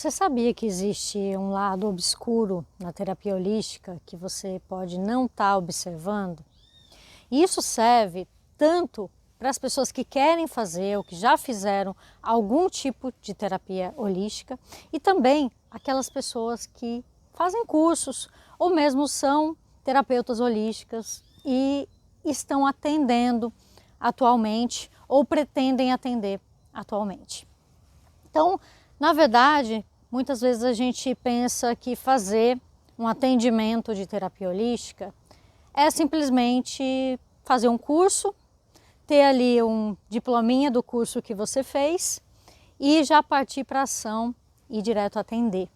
Você sabia que existe um lado obscuro na terapia holística que você pode não estar observando? E isso serve tanto para as pessoas que querem fazer ou que já fizeram algum tipo de terapia holística e também aquelas pessoas que fazem cursos ou mesmo são terapeutas holísticas e estão atendendo atualmente ou pretendem atender atualmente. Então, na verdade, muitas vezes a gente pensa que fazer um atendimento de terapia holística é simplesmente fazer um curso, ter ali um diplominha do curso que você fez e já partir para a ação e direto atender.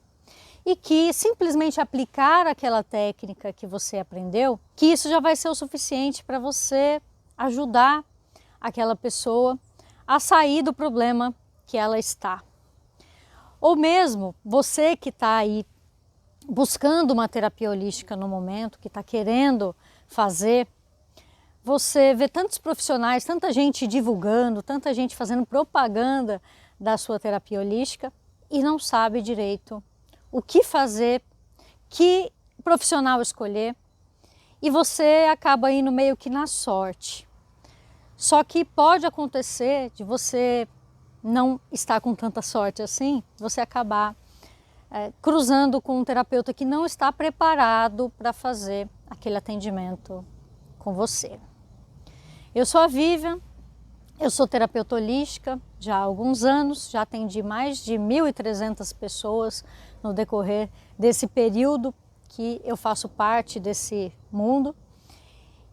E que simplesmente aplicar aquela técnica que você aprendeu, que isso já vai ser o suficiente para você ajudar aquela pessoa a sair do problema que ela está. Ou mesmo você que está aí buscando uma terapia holística no momento, que está querendo fazer, você vê tantos profissionais, tanta gente divulgando, tanta gente fazendo propaganda da sua terapia holística e não sabe direito o que fazer, que profissional escolher, e você acaba indo meio que na sorte. Só que pode acontecer de você não estar com tanta sorte assim, você acabar cruzando com um terapeuta que não está preparado para fazer aquele atendimento com você. Eu sou a Vivian, eu sou terapeuta holística já há alguns anos, já atendi mais de 1.300 pessoas no decorrer desse período que eu faço parte desse mundo.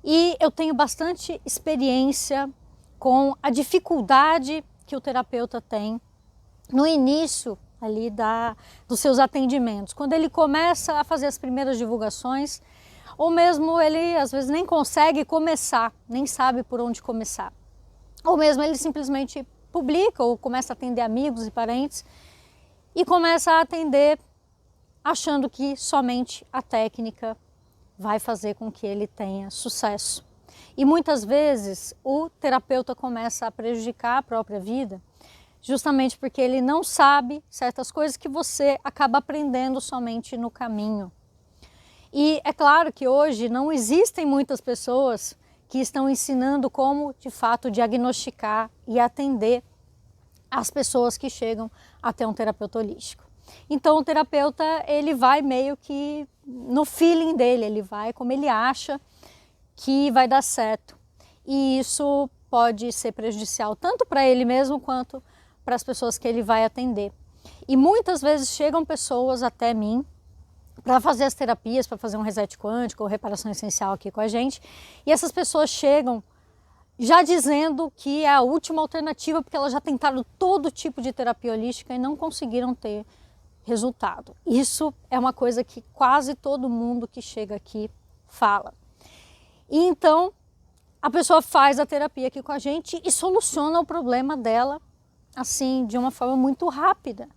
E eu tenho bastante experiência com a dificuldade que o terapeuta tem no início ali dos seus atendimentos. Quando ele começa a fazer as primeiras divulgações, ou mesmo ele às vezes nem consegue começar, nem sabe por onde começar. Ou mesmo ele simplesmente publica ou começa a atender amigos e parentes e começa a atender achando que somente a técnica vai fazer com que ele tenha sucesso. E muitas vezes o terapeuta começa a prejudicar a própria vida, justamente porque ele não sabe certas coisas que você acaba aprendendo somente no caminho. E é claro que hoje não existem muitas pessoas que estão ensinando como, de fato, diagnosticar e atender as pessoas que chegam até um terapeuta holístico. Então o terapeuta, ele vai meio que no feeling dele, ele vai como ele acha que vai dar certo. E isso pode ser prejudicial tanto para ele mesmo quanto para as pessoas que ele vai atender. E muitas vezes chegam pessoas até mim para fazer as terapias, para fazer um reset quântico ou reparação essencial aqui com a gente. E essas pessoas chegam já dizendo que é a última alternativa porque elas já tentaram todo tipo de terapia holística e não conseguiram ter resultado. Isso é uma coisa que quase todo mundo que chega aqui fala. E então a pessoa faz a terapia aqui com a gente e soluciona o problema dela assim de uma forma muito rápida.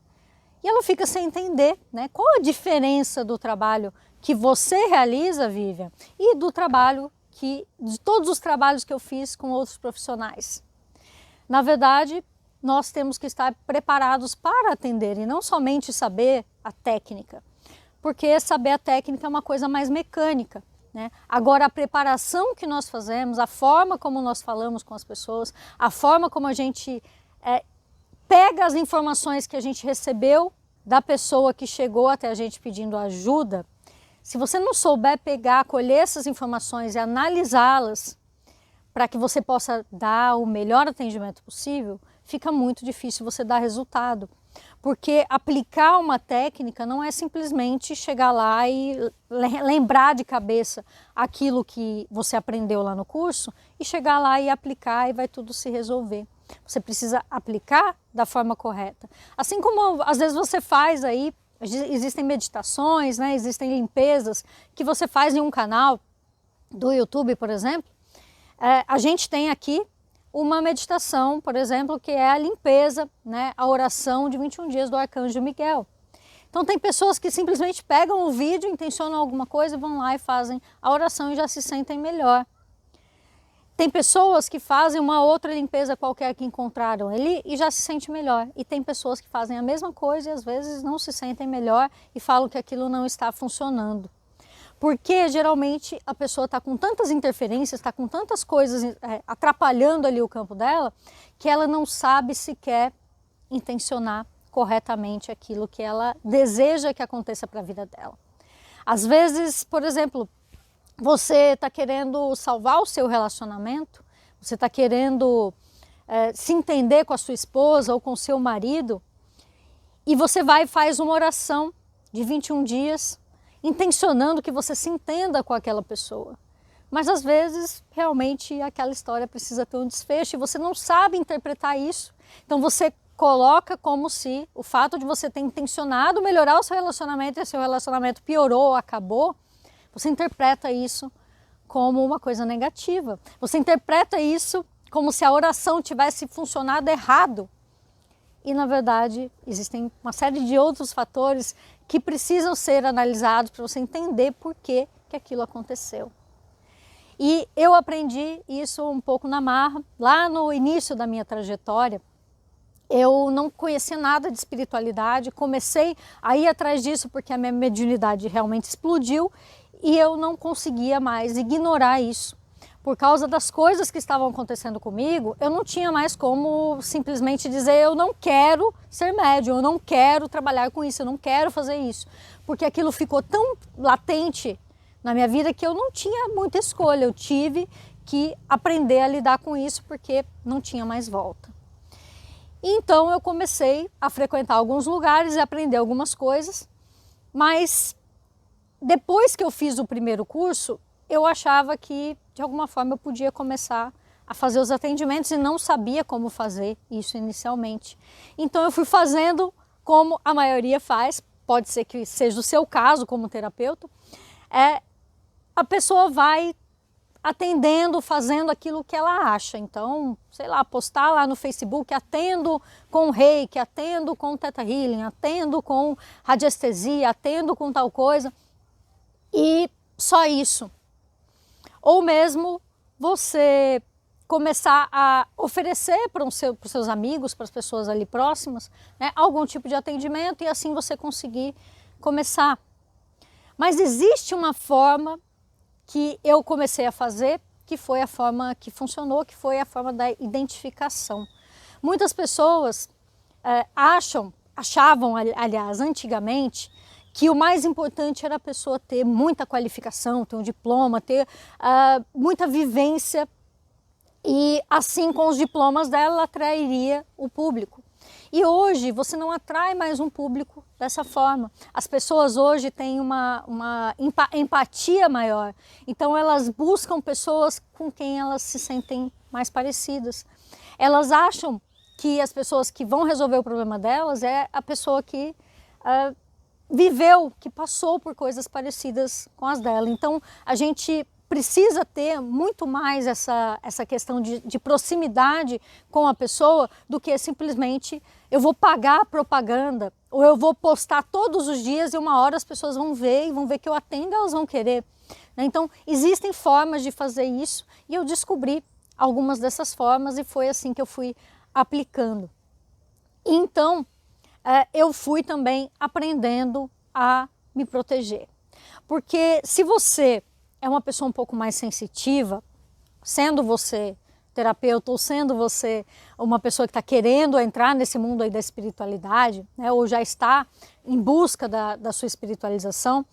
E ela fica sem entender, né? Qual a diferença do trabalho que você realiza, Vivian, e do trabalho de todos os trabalhos que eu fiz com outros profissionais. Na verdade, nós temos que estar preparados para atender e não somente saber a técnica, porque saber a técnica é uma coisa mais mecânica, né? Agora, a preparação que nós fazemos, a forma como nós falamos com as pessoas, a forma como a gente pega as informações que a gente recebeu da pessoa que chegou até a gente pedindo ajuda, se você não souber pegar, colher essas informações e analisá-las para que você possa dar o melhor atendimento possível, fica muito difícil você dar resultado. Porque aplicar uma técnica não é simplesmente chegar lá e lembrar de cabeça aquilo que você aprendeu lá no curso e chegar lá e aplicar e vai tudo se resolver. Você precisa aplicar da forma correta. Assim como às vezes você faz aí, existem meditações, né? Existem limpezas que você faz em um canal do YouTube, por exemplo. A gente tem aqui uma meditação, por exemplo, que é a limpeza, né? A oração de 21 dias do Arcanjo Miguel. Então tem pessoas que simplesmente pegam o vídeo, intencionam alguma coisa, vão lá e fazem a oração e já se sentem melhor. Tem pessoas que fazem uma outra limpeza qualquer que encontraram ali e já se sente melhor. E tem pessoas que fazem a mesma coisa e às vezes não se sentem melhor e falam que aquilo não está funcionando. Porque geralmente a pessoa está com tantas interferências, está com tantas coisas atrapalhando ali o campo dela, que ela não sabe sequer intencionar corretamente aquilo que ela deseja que aconteça para a vida dela. Às vezes, por exemplo, você está querendo salvar o seu relacionamento, você está querendo se entender com a sua esposa ou com o seu marido, e você vai e faz uma oração de 21 dias, intencionando que você se entenda com aquela pessoa. Mas às vezes, realmente, aquela história precisa ter um desfecho e você não sabe interpretar isso. Então você coloca como se o fato de você ter intencionado melhorar o seu relacionamento e seu relacionamento piorou ou acabou, você interpreta isso como uma coisa negativa. Você interpreta isso como se a oração tivesse funcionado errado. E, na verdade, existem uma série de outros fatores que precisam ser analisados para você entender por que aquilo aconteceu. E eu aprendi isso um pouco na marra. Lá no início da minha trajetória, eu não conhecia nada de espiritualidade, comecei a ir atrás disso porque a minha mediunidade realmente explodiu e eu não conseguia mais ignorar isso. Por causa das coisas que estavam acontecendo comigo, eu não tinha mais como simplesmente dizer eu não quero ser médium, eu não quero trabalhar com isso, eu não quero fazer isso. Porque aquilo ficou tão latente na minha vida que eu não tinha muita escolha, eu tive que aprender a lidar com isso porque não tinha mais volta. Então eu comecei a frequentar alguns lugares e aprender algumas coisas, mas depois que eu fiz o primeiro curso, eu achava que de alguma forma eu podia começar a fazer os atendimentos e não sabia como fazer isso inicialmente. Então eu fui fazendo como a maioria faz, pode ser que seja o seu caso como terapeuta, a pessoa vai atendendo, fazendo aquilo que ela acha. Então, sei lá, postar lá no Facebook, atendo com reiki, atendo com Theta Healing, atendo com radiestesia, atendo com tal coisa, e só isso. Ou mesmo você começar a oferecer para os seus amigos, para as pessoas ali próximas, né, algum tipo de atendimento e assim você conseguir começar. Mas existe uma forma que eu comecei a fazer, que foi a forma que funcionou, que foi a forma da identificação. Muitas pessoas achavam, aliás, antigamente, que o mais importante era a pessoa ter muita qualificação, ter um diploma, ter muita vivência e assim com os diplomas dela ela atrairia o público. E hoje você não atrai mais um público dessa forma. As pessoas hoje têm uma empatia maior, então elas buscam pessoas com quem elas se sentem mais parecidas. Elas acham que as pessoas que vão resolver o problema delas é a pessoa que viveu, que passou por coisas parecidas com as dela. Então a gente precisa ter muito mais essa questão de proximidade com a pessoa do que simplesmente eu vou pagar a propaganda ou eu vou postar todos os dias e uma hora as pessoas vão ver e vão ver que eu atendo, elas vão querer. Então existem formas de fazer isso e eu descobri algumas dessas formas e foi assim que eu fui aplicando. Então eu fui também aprendendo a me proteger. Porque se você é uma pessoa um pouco mais sensitiva, sendo você terapeuta ou sendo você uma pessoa que está querendo entrar nesse mundo aí da espiritualidade, né, ou já está em busca da sua espiritualização,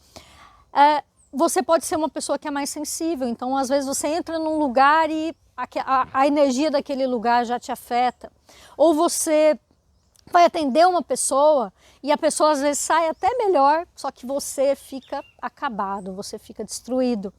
você pode ser uma pessoa que é mais sensível. Então, às vezes você entra num lugar e a energia daquele lugar já te afeta. Ou você vai atender uma pessoa e a pessoa às vezes sai até melhor, só que você fica acabado, você fica destruído.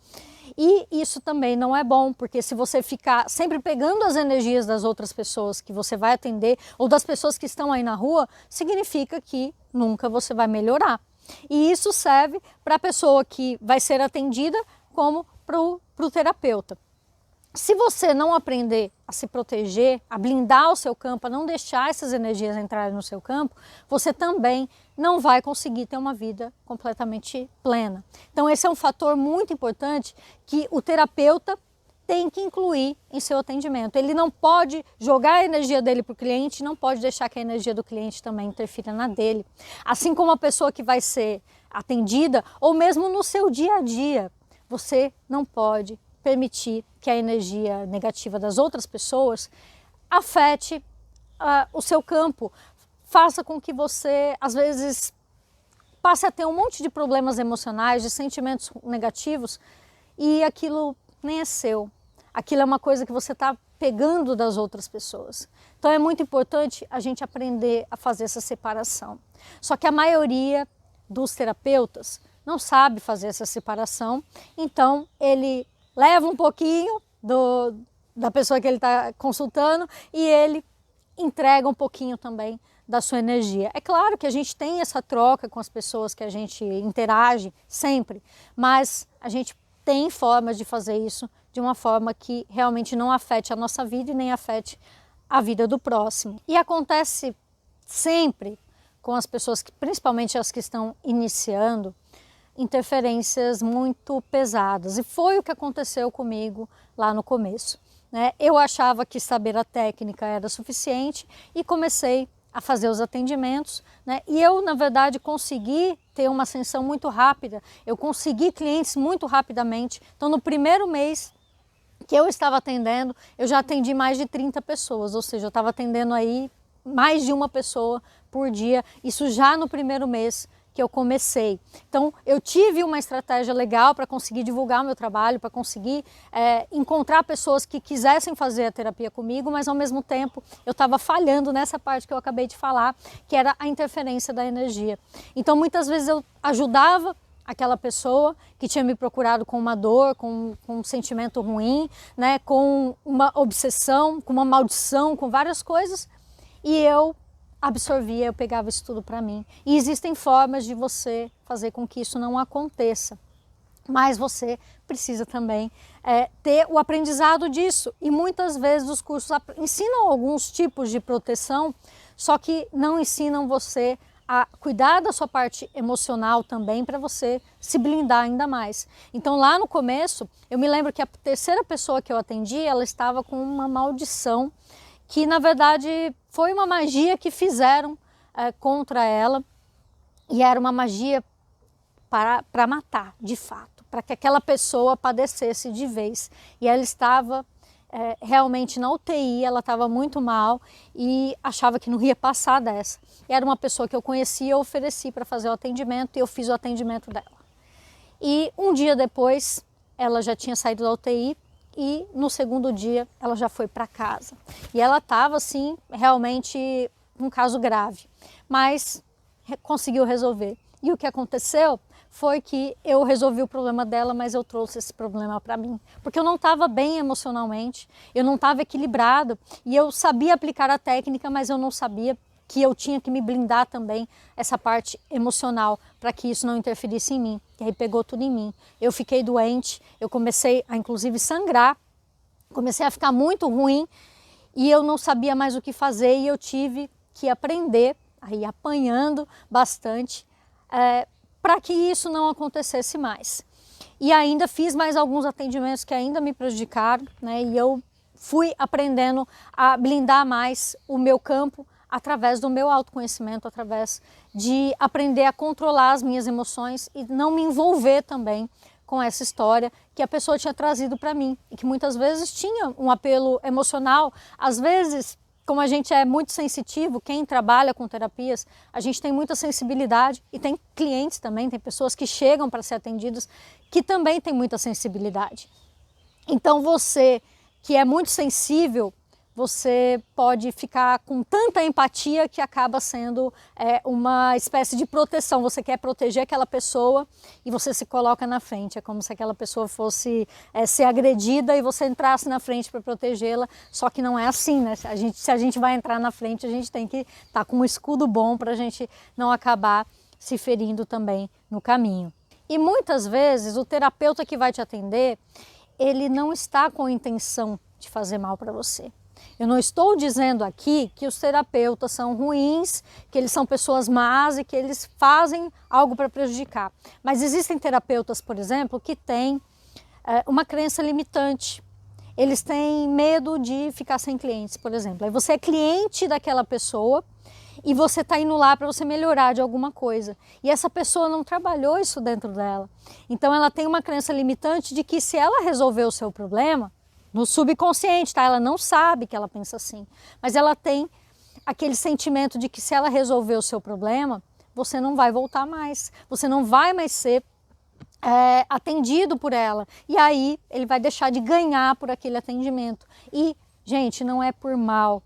E isso também não é bom, porque se você ficar sempre pegando as energias das outras pessoas que você vai atender ou das pessoas que estão aí na rua, significa que nunca você vai melhorar. E isso serve para a pessoa que vai ser atendida como para o terapeuta. Se você não aprender a se proteger, a blindar o seu campo, a não deixar essas energias entrarem no seu campo, você também não vai conseguir ter uma vida completamente plena. Então esse é um fator muito importante que o terapeuta tem que incluir em seu atendimento. Ele não pode jogar a energia dele para o cliente, não pode deixar que a energia do cliente também interfira na dele. Assim como a pessoa que vai ser atendida, ou mesmo no seu dia a dia, você não pode permitir que a energia negativa das outras pessoas afete o seu campo, faça com que você, às vezes, passe a ter um monte de problemas emocionais, de sentimentos negativos, e aquilo nem é seu. Aquilo é uma coisa que você está pegando das outras pessoas. Então é muito importante a gente aprender a fazer essa separação. Só que a maioria dos terapeutas não sabe fazer essa separação, então ele leva um pouquinho da pessoa que ele está consultando e ele entrega um pouquinho também da sua energia. É claro que a gente tem essa troca com as pessoas que a gente interage sempre, mas a gente tem formas de fazer isso de uma forma que realmente não afete a nossa vida e nem afete a vida do próximo. E acontece sempre com as pessoas, principalmente as que estão iniciando, interferências muito pesadas. E foi o que aconteceu comigo lá no começo, né? Eu achava que saber a técnica era suficiente e comecei a fazer os atendimentos, né? E eu, na verdade, consegui ter uma ascensão muito rápida, eu consegui clientes muito rapidamente. Então, no primeiro mês que eu estava atendendo, eu já atendi mais de 30 pessoas, ou seja, eu estava atendendo aí mais de uma pessoa por dia, isso já no primeiro mês que eu comecei. Então, eu tive uma estratégia legal para conseguir divulgar o meu trabalho, para conseguir encontrar pessoas que quisessem fazer a terapia comigo, mas ao mesmo tempo eu estava falhando nessa parte que eu acabei de falar, que era a interferência da energia. Então, muitas vezes eu ajudava aquela pessoa que tinha me procurado com uma dor, com um sentimento ruim, né, com uma obsessão, com uma maldição, com várias coisas, e eu absorvia, eu pegava isso tudo para mim. E existem formas de você fazer com que isso não aconteça, mas você precisa também ter o aprendizado disso. E muitas vezes os cursos ensinam alguns tipos de proteção, só que não ensinam você a cuidar da sua parte emocional também, para você se blindar ainda mais. Então, lá no começo, eu me lembro que a terceira pessoa que eu atendi, ela estava com uma maldição, que na verdade foi uma magia que fizeram contra ela, e era uma magia para matar, de fato, para que aquela pessoa padecesse de vez. E ela estava realmente na UTI, ela estava muito mal e achava que não ia passar dessa. E era uma pessoa que eu conhecia, eu ofereci para fazer o atendimento e eu fiz o atendimento dela. E um dia depois, ela já tinha saído da UTI, e no segundo dia ela já foi para casa. E ela estava assim, realmente um caso grave, mas conseguiu resolver. E o que aconteceu foi que eu resolvi o problema dela, mas eu trouxe esse problema para mim, porque eu não estava bem emocionalmente, eu não estava equilibrado, e eu sabia aplicar a técnica, mas eu não sabia que eu tinha que me blindar também essa parte emocional para que isso não interferisse em mim. E aí pegou tudo em mim. Eu fiquei doente, eu comecei a inclusive sangrar, comecei a ficar muito ruim e eu não sabia mais o que fazer, e eu tive que aprender, aí apanhando bastante, para que isso não acontecesse mais. E ainda fiz mais alguns atendimentos que ainda me prejudicaram, né? E eu fui aprendendo a blindar mais o meu campo através do meu autoconhecimento, através de aprender a controlar as minhas emoções e não me envolver também com essa história que a pessoa tinha trazido para mim e que muitas vezes tinha um apelo emocional. Às vezes, como a gente é muito sensitivo, quem trabalha com terapias, a gente tem muita sensibilidade, e tem clientes também, tem pessoas que chegam para ser atendidas que também tem muita sensibilidade. Então você que é muito sensível, você pode ficar com tanta empatia que acaba sendo uma espécie de proteção. Você quer proteger aquela pessoa e você se coloca na frente. É como se aquela pessoa fosse ser agredida e você entrasse na frente para protegê-la. Só que não é assim, né? Se a gente vai entrar na frente, a gente tem que estar com um escudo bom para a gente não acabar se ferindo também no caminho. E muitas vezes o terapeuta que vai te atender, ele não está com a intenção de fazer mal para você. Eu não estou dizendo aqui que os terapeutas são ruins, que eles são pessoas más e que eles fazem algo para prejudicar. Mas existem terapeutas, por exemplo, que têm uma crença limitante. eles têm medo de ficar sem clientes, por exemplo. Aí você é cliente daquela pessoa e você está indo lá para você melhorar de alguma coisa. E essa pessoa não trabalhou isso dentro dela. Então ela tem uma crença limitante de que se ela resolver o seu problema, no subconsciente, tá? Ela não sabe que ela pensa assim, mas ela tem aquele sentimento de que se ela resolver o seu problema, você não vai voltar mais, você não vai mais ser atendido por ela. E aí ele vai deixar de ganhar por aquele atendimento. E, gente, não é por mal.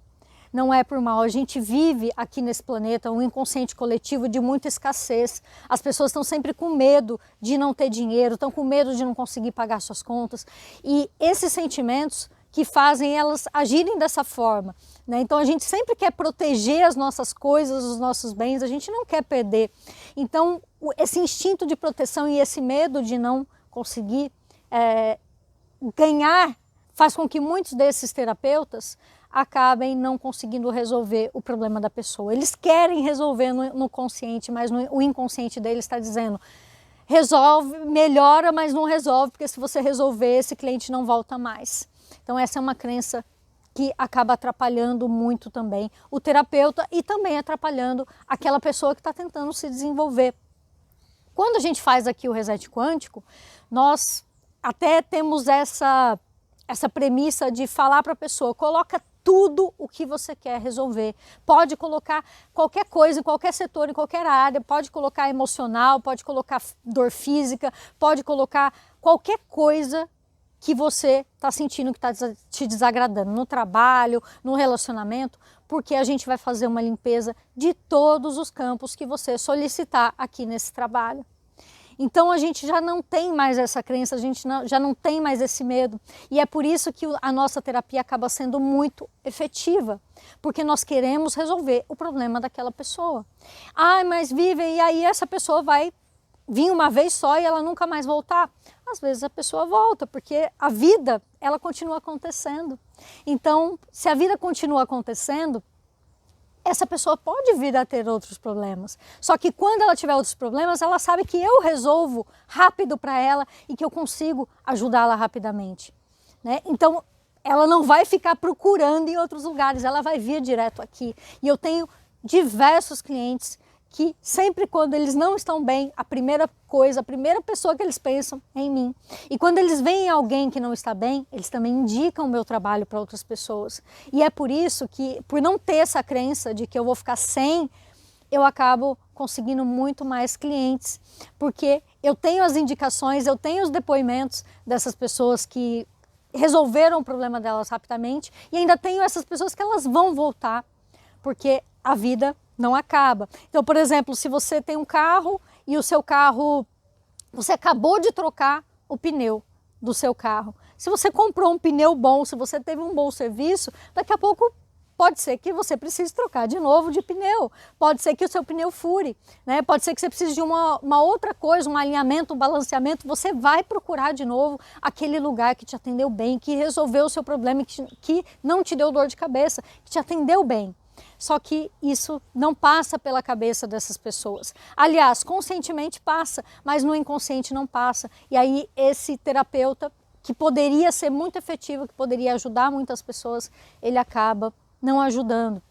Não é por mal, a gente vive aqui nesse planeta um inconsciente coletivo de muita escassez. As pessoas estão sempre com medo de não ter dinheiro, estão com medo de não conseguir pagar suas contas. E esses sentimentos que fazem elas agirem dessa forma, né? Então a gente sempre quer proteger as nossas coisas, os nossos bens, a gente não quer perder. Então esse instinto de proteção e esse medo de não conseguir ganhar faz com que muitos desses terapeutas acabem não conseguindo resolver o problema da pessoa. Eles querem resolver no consciente, mas o inconsciente deles está dizendo: resolve, melhora, mas não resolve, porque se você resolver, esse cliente não volta mais. Então essa é uma crença que acaba atrapalhando muito também o terapeuta e também atrapalhando aquela pessoa que está tentando se desenvolver. Quando a gente faz aqui o reset quântico, nós até temos essa premissa de falar para a pessoa: coloca tudo o que você quer resolver. Pode colocar qualquer coisa, em qualquer setor, em qualquer área, pode colocar emocional, pode colocar dor física, pode colocar qualquer coisa que você está sentindo que está te desagradando, no trabalho, no relacionamento, porque a gente vai fazer uma limpeza de todos os campos que você solicitar aqui nesse trabalho. Então a gente já não tem mais essa crença, a gente já não tem mais esse medo. E é por isso que a nossa terapia acaba sendo muito efetiva, porque nós queremos resolver o problema daquela pessoa. Ah, mas Vivian, e aí essa pessoa vai vir uma vez só e ela nunca mais voltar? Às vezes a pessoa volta, porque a vida, ela continua acontecendo. Então, se a vida continua acontecendo, essa pessoa pode vir a ter outros problemas. Só que quando ela tiver outros problemas, ela sabe que eu resolvo rápido para ela e que eu consigo ajudá-la rapidamente, né? Então, ela não vai ficar procurando em outros lugares, ela vai vir direto aqui. E eu tenho diversos clientes que sempre quando eles não estão bem, a primeira pessoa que eles pensam é em mim. E quando eles veem alguém que não está bem, eles também indicam o meu trabalho para outras pessoas. E é por isso que, por não ter essa crença de que eu vou ficar sem, eu acabo conseguindo muito mais clientes, porque eu tenho as indicações, eu tenho os depoimentos dessas pessoas que resolveram o problema delas rapidamente, e ainda tenho essas pessoas que elas vão voltar, porque a vida não acaba. Então, por exemplo, se você tem um carro e o seu carro, você acabou de trocar o pneu do seu carro. Se você comprou um pneu bom, se você teve um bom serviço, daqui a pouco pode ser que você precise trocar de novo de pneu. Pode ser que o seu pneu fure, né? Pode ser que você precise de uma outra coisa, um alinhamento, um balanceamento. Você vai procurar de novo aquele lugar que te atendeu bem, que resolveu o seu problema, que não te deu dor de cabeça, que te atendeu bem. Só que isso não passa pela cabeça dessas pessoas. Aliás, conscientemente passa, mas no inconsciente não passa. E aí esse terapeuta, que poderia ser muito efetivo, que poderia ajudar muitas pessoas, ele acaba não ajudando.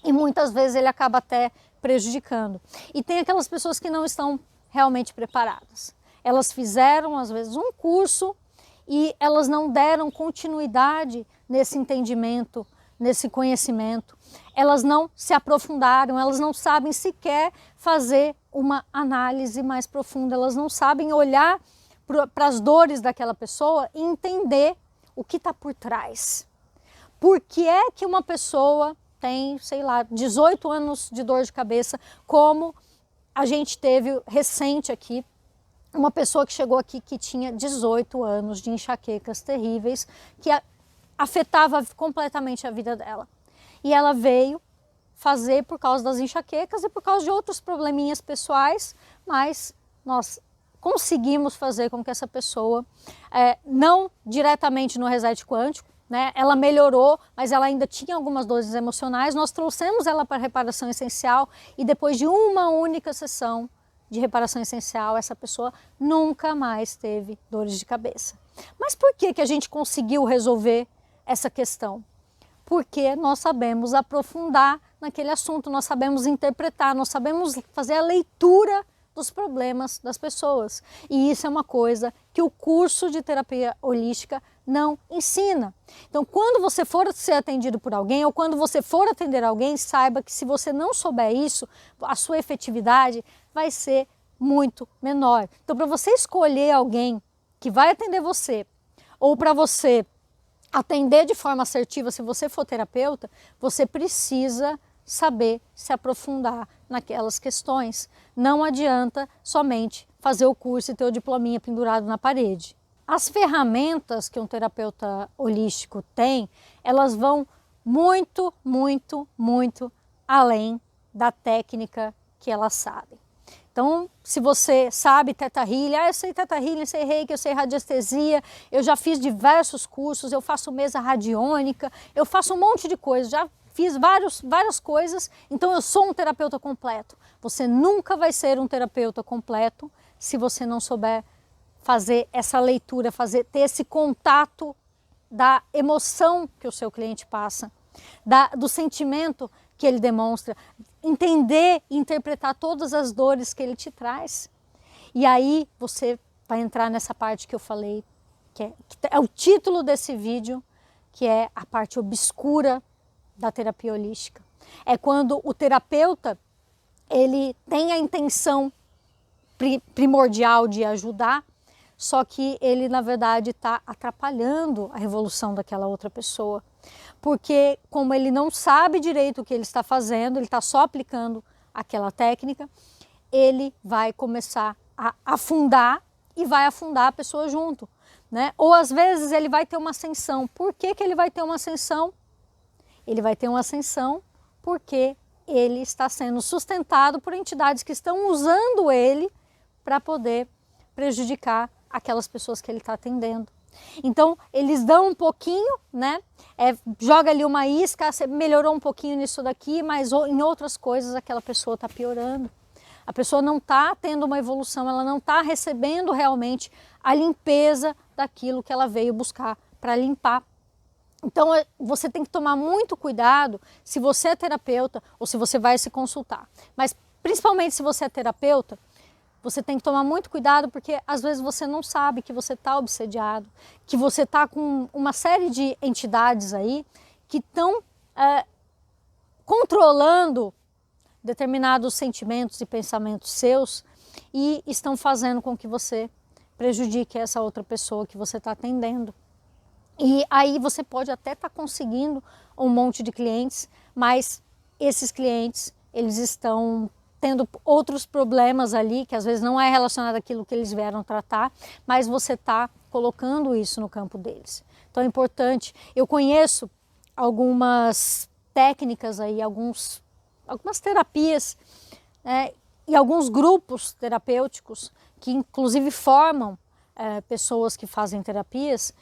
E muitas vezes ele acaba até prejudicando. E tem aquelas pessoas que não estão realmente preparadas. Elas fizeram, às vezes, um curso e elas não deram continuidade nesse entendimento, nesse conhecimento. Elas não se aprofundaram, elas não sabem sequer fazer uma análise mais profunda, elas não sabem olhar para as dores daquela pessoa e entender o que está por trás. Por que é que uma pessoa tem, sei lá, 18 anos de dor de cabeça, como a gente teve recente aqui, uma pessoa que chegou aqui que tinha 18 anos de enxaquecas terríveis, que afetava completamente a vida dela. E ela veio fazer por causa das enxaquecas e por causa de outros probleminhas pessoais, mas nós conseguimos fazer com que essa pessoa, não diretamente no reset quântico, né, ela melhorou, mas ela ainda tinha algumas dores emocionais, nós trouxemos ela para a reparação essencial e depois de uma única sessão de reparação essencial, essa pessoa nunca mais teve dores de cabeça. Mas por que que a gente conseguiu resolver essa questão? Porque nós sabemos aprofundar naquele assunto, nós sabemos interpretar, nós sabemos fazer a leitura dos problemas das pessoas. E isso é uma coisa que o curso de terapia holística não ensina. Então, quando você for ser atendido por alguém ou quando você for atender alguém, saiba que se você não souber isso, a sua efetividade vai ser muito menor. Então, para você escolher alguém que vai atender você ou para você atender de forma assertiva, se você for terapeuta, você precisa saber se aprofundar naquelas questões. Não adianta somente fazer o curso e ter o diplominha pendurado na parede. As ferramentas que um terapeuta holístico tem, elas vão muito, muito, muito além da técnica que elas sabem. Então, se você sabe Theta Healing, eu sei Theta Healing, eu sei Reiki, eu sei radiestesia, eu já fiz diversos cursos, eu faço mesa radiônica, eu faço um monte de coisa, já fiz várias coisas, então eu sou um terapeuta completo. Você nunca vai ser um terapeuta completo se você não souber fazer essa leitura, ter esse contato da emoção que o seu cliente passa, do sentimento que ele demonstra, entender e interpretar todas as dores que ele te traz. E aí você vai entrar nessa parte que eu falei, que é o título desse vídeo, que é a parte obscura da terapia holística. É quando o terapeuta, ele tem a intenção primordial de ajudar, só que ele, na verdade, está atrapalhando a evolução daquela outra pessoa. Porque como ele não sabe direito o que ele está fazendo, ele está só aplicando aquela técnica, ele vai começar a afundar e vai afundar a pessoa junto, né? Ou às vezes ele vai ter uma ascensão. Por que que ele vai ter uma ascensão? Ele vai ter uma ascensão porque ele está sendo sustentado por entidades que estão usando ele para poder prejudicar aquelas pessoas que ele está atendendo. Então, eles dão um pouquinho, né? Joga ali uma isca, você melhorou um pouquinho nisso daqui, mas em outras coisas aquela pessoa está piorando. A pessoa não está tendo uma evolução, ela não está recebendo realmente a limpeza daquilo que ela veio buscar para limpar. Então, você tem que tomar muito cuidado se você é terapeuta ou se você vai se consultar. Mas, principalmente se você é terapeuta, você tem que tomar muito cuidado porque às vezes você não sabe que você está obsediado, que você está com uma série de entidades aí que estão controlando determinados sentimentos e pensamentos seus e estão fazendo com que você prejudique essa outra pessoa que você está atendendo. E aí você pode até estar conseguindo um monte de clientes, mas esses clientes, eles estão tendo outros problemas ali, que às vezes não é relacionado àquilo que eles vieram tratar, mas você está colocando isso no campo deles. Então é importante, eu conheço algumas técnicas aí, algumas terapias, né, e alguns grupos terapêuticos que inclusive formam pessoas que fazem terapias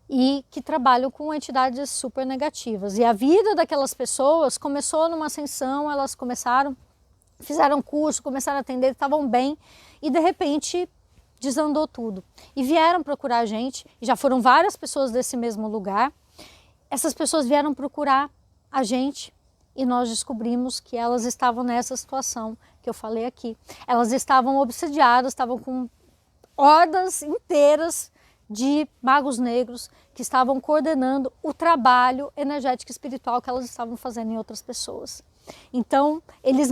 e que trabalham com entidades super negativas. E a vida daquelas pessoas começou numa ascensão, elas fizeram curso, começaram a atender, estavam bem e de repente desandou tudo. E vieram procurar a gente, e já foram várias pessoas desse mesmo lugar. Essas pessoas vieram procurar a gente e nós descobrimos que elas estavam nessa situação que eu falei aqui. Elas estavam obsediadas, estavam com hordas inteiras de magos negros que estavam coordenando o trabalho energético e espiritual que elas estavam fazendo em outras pessoas. Então, eles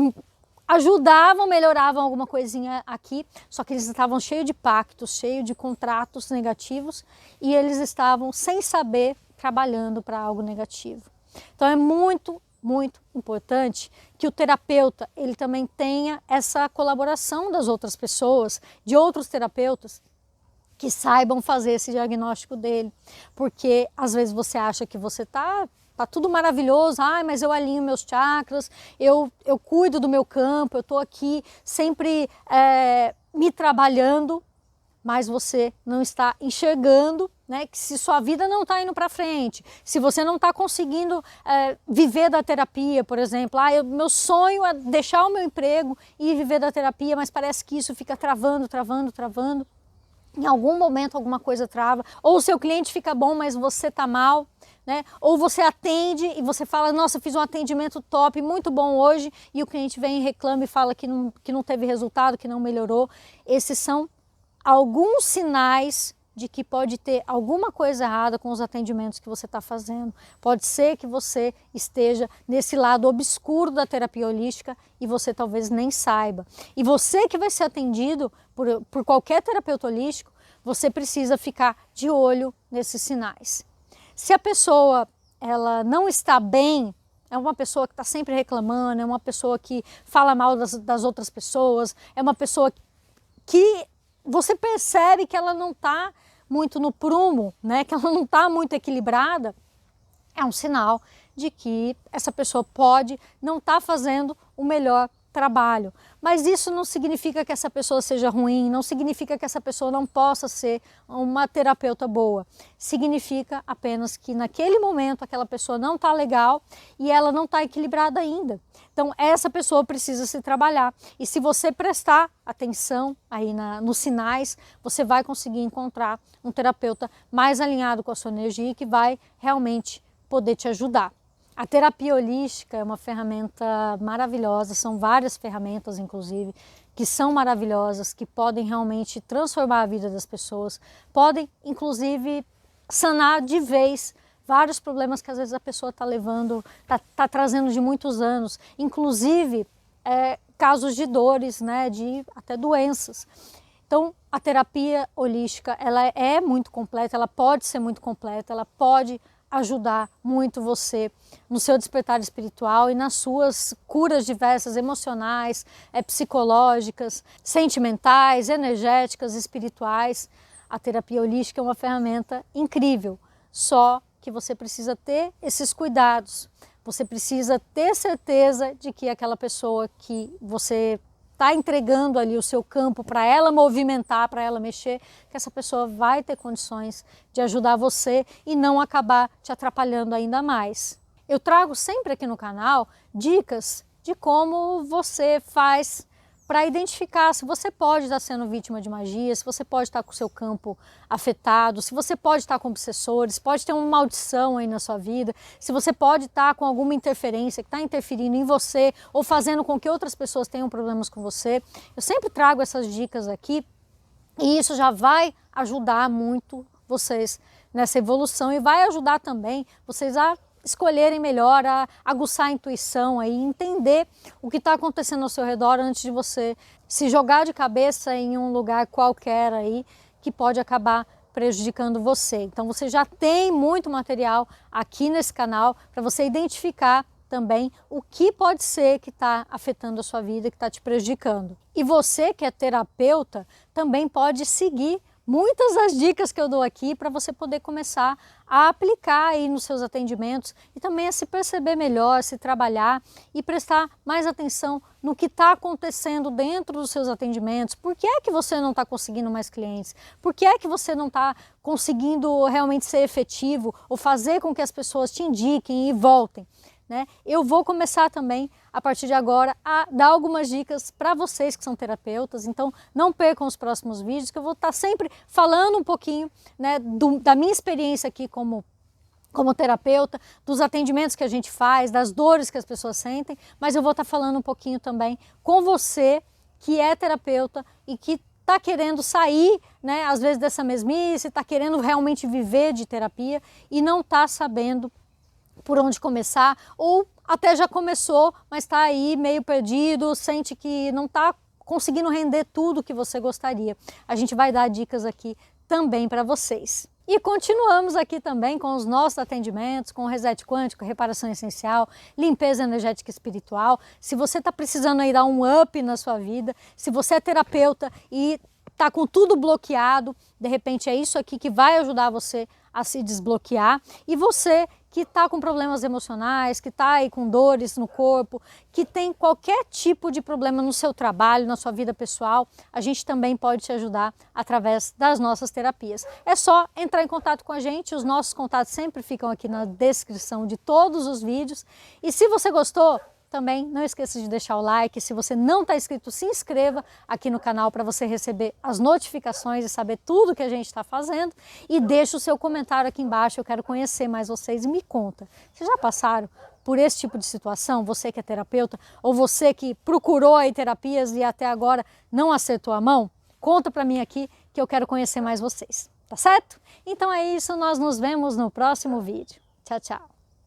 ajudavam, melhoravam alguma coisinha aqui, só que eles estavam cheios de pactos, cheios de contratos negativos e eles estavam, sem saber, trabalhando para algo negativo. Então é muito, muito importante que o terapeuta, ele também tenha essa colaboração das outras pessoas, de outros terapeutas, que saibam fazer esse diagnóstico dele, porque às vezes você acha que você tá tudo maravilhoso, mas eu alinho meus chakras, eu cuido do meu campo, eu estou aqui sempre me trabalhando, mas você não está enxergando, né, que se sua vida não está indo para frente, se você não está conseguindo viver da terapia, por exemplo, meu sonho é deixar o meu emprego e viver da terapia, mas parece que isso fica travando. em algum momento alguma coisa trava, ou o seu cliente fica bom, mas você está mal, né? Ou você atende e você fala, nossa, fiz um atendimento top, muito bom hoje, e o cliente vem e reclama e fala que não teve resultado, que não melhorou. Esses são alguns sinais de que pode ter alguma coisa errada com os atendimentos que você está fazendo. Pode ser que você esteja nesse lado obscuro da terapia holística e você talvez nem saiba. E você que vai ser atendido por qualquer terapeuta holístico, você precisa ficar de olho nesses sinais. Se a pessoa ela não está bem, é uma pessoa que está sempre reclamando, é uma pessoa que fala mal das outras pessoas, é uma pessoa que você percebe que ela não está muito no prumo, né? Que ela não está muito equilibrada, é um sinal de que essa pessoa pode não estar fazendo o melhor trabalho. Mas isso não significa que essa pessoa seja ruim, não significa que essa pessoa não possa ser uma terapeuta boa. Significa apenas que naquele momento aquela pessoa não está legal e ela não está equilibrada ainda. Então essa pessoa precisa se trabalhar. E se você prestar atenção aí nos sinais, você vai conseguir encontrar um terapeuta mais alinhado com a sua energia e que vai realmente poder te ajudar. A terapia holística é uma ferramenta maravilhosa, são várias ferramentas, inclusive, que são maravilhosas, que podem realmente transformar a vida das pessoas, podem, inclusive, sanar de vez vários problemas que às vezes a pessoa está levando, está trazendo de muitos anos, inclusive casos de dores, né, de até doenças. Então, a terapia holística, ela é muito completa, ela pode ser muito completa, ela pode ajudar muito você no seu despertar espiritual e nas suas curas diversas, emocionais, psicológicas, sentimentais, energéticas, espirituais. A terapia holística é uma ferramenta incrível, só que você precisa ter esses cuidados, você precisa ter certeza de que aquela pessoa que você está entregando ali o seu campo para ela movimentar, para ela mexer, que essa pessoa vai ter condições de ajudar você e não acabar te atrapalhando ainda mais. Eu trago sempre aqui no canal dicas de como você faz para identificar se você pode estar sendo vítima de magia, se você pode estar com o seu campo afetado, se você pode estar com obsessores, pode ter uma maldição aí na sua vida, se você pode estar com alguma interferência que está interferindo em você ou fazendo com que outras pessoas tenham problemas com você. Eu sempre trago essas dicas aqui e isso já vai ajudar muito vocês nessa evolução e vai ajudar também vocês a escolherem melhor, a aguçar a intuição e entender o que está acontecendo ao seu redor antes de você se jogar de cabeça em um lugar qualquer aí que pode acabar prejudicando você. Então você já tem muito material aqui nesse canal para você identificar também o que pode ser que está afetando a sua vida, que está te prejudicando. E você que é terapeuta também pode seguir muitas das dicas que eu dou aqui para você poder começar a aplicar aí nos seus atendimentos e também a se perceber melhor, se trabalhar e prestar mais atenção no que está acontecendo dentro dos seus atendimentos. Por que é que você não está conseguindo mais clientes? Por que é que você não está conseguindo realmente ser efetivo ou fazer com que as pessoas te indiquem e voltem? Né? Eu vou começar também, a partir de agora, a dar algumas dicas para vocês que são terapeutas, então não percam os próximos vídeos, que eu vou estar sempre falando um pouquinho, né, da minha experiência aqui como terapeuta, dos atendimentos que a gente faz, das dores que as pessoas sentem, mas eu vou estar falando um pouquinho também com você que é terapeuta e que está querendo sair, né, às vezes dessa mesmice, está querendo realmente viver de terapia e não está sabendo por onde começar, ou até já começou, mas está aí meio perdido, sente que não está conseguindo render tudo que você gostaria. A gente vai dar dicas aqui também para vocês. E continuamos aqui também com os nossos atendimentos, com o reset quântico, reparação essencial, limpeza energética e espiritual. Se você está precisando aí dar um up na sua vida, se você é terapeuta e está com tudo bloqueado, de repente é isso aqui que vai ajudar você a se desbloquear. E você que está com problemas emocionais, que está aí com dores no corpo, que tem qualquer tipo de problema no seu trabalho, na sua vida pessoal, a gente também pode te ajudar através das nossas terapias. É só entrar em contato com a gente, os nossos contatos sempre ficam aqui na descrição de todos os vídeos. E se você gostou, também não esqueça de deixar o like. Se você não está inscrito, se inscreva aqui no canal para você receber as notificações e saber tudo que a gente está fazendo. E deixa o seu comentário aqui embaixo, eu quero conhecer mais vocês e me conta. Vocês já passaram por esse tipo de situação? Você que é terapeuta ou você que procurou aí terapias e até agora não acertou a mão? Conta para mim aqui que eu quero conhecer mais vocês, tá certo? Então é isso, nós nos vemos no próximo vídeo. Tchau, tchau!